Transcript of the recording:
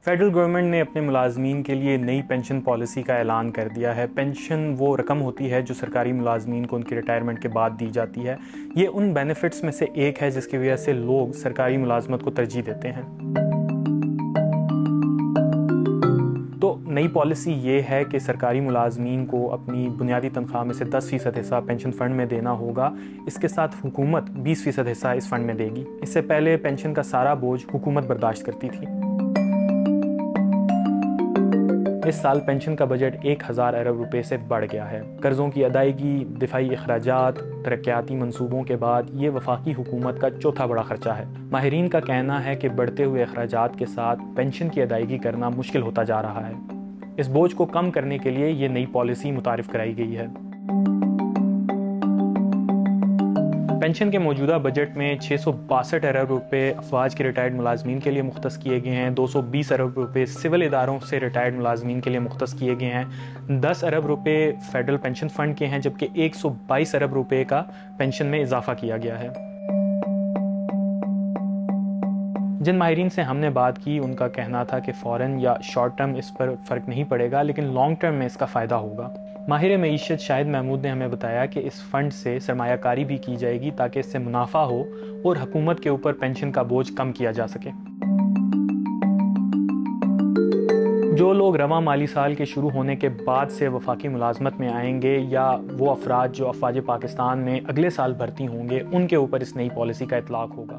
Federal government ने अपने मुलाजमीन के लिए नई पेंशन पॉलिसी का ऐलान कर दिया है। पेंशन वो रकम होती है जो सरकारी मुलाजमीन को उनकी रिटायरमेंट के बाद दी जाती है। ये उन बेनिफिट्स में से एक है जिसकी वजह से लोग सरकारी मुलाजमत को तरजीह देते हैं। तो नई पॉलिसी ये है कि सरकारी मुलाजमीन को अपनी बुनियादी तनख्वाह में से 10% हिस्सा पेंशन फ़ंड में देना होगा। इसके साथ हुकूमत 20% हिस्सा इस फ़ंड में देगी। इससे पहले पेंशन का सारा बोझ हुकूमत बर्दाश्त करती थी। इस साल पेंशन का बजट 1000 अरब रुपए से बढ़ गया है। कर्ज़ों की अदायगी, दिफाई अखराजात, तरक्याती मंसूबों के बाद ये वफाकी हुकूमत का चौथा बड़ा खर्चा है। माहिरीन का कहना है कि बढ़ते हुए अखराजात के साथ पेंशन की अदायगी करना मुश्किल होता जा रहा है। इस बोझ को कम करने के लिए ये नई पॉलिसी मुतारिफ कराई गई है। पेंशन के मौजूदा बजट में 662 अरब रुपए अफवाज के रिटायर्ड मुलाजमीन के लिए मुख्तस किए गए हैं। 220 अरब रुपए सिविल इदारों से रिटायर्ड मुलाजमीन के लिए मुख्तस किए गए हैं। 10 अरब रुपए फेडरल पेंशन फ़ंड के हैं, जबकि 122 अरब रुपए का पेंशन में इजाफा किया गया है। जिन माहिरीन से हमने बात की उनका कहना था कि फ़ौरन या शॉर्ट टर्म इस पर फ़र्क नहीं पड़ेगा, लेकिन लॉन्ग टर्म में इसका फ़ायदा होगा। माहिर मईशत शाहिद महमूद ने हमें बताया कि इस फ़ंड से सरमायाकारी भी की जाएगी ताकि इससे मुनाफा हो और हुकूमत के ऊपर पेंशन का बोझ कम किया जा सके। जो लोग रवां माली साल के शुरू होने के बाद से वफाकी मुलाजमत में आएंगे या वो अफराद जो अफवाज पाकिस्तान में अगले साल भर्ती होंगे, उनके ऊपर इस नई पॉलिसी का इतलाक होगा।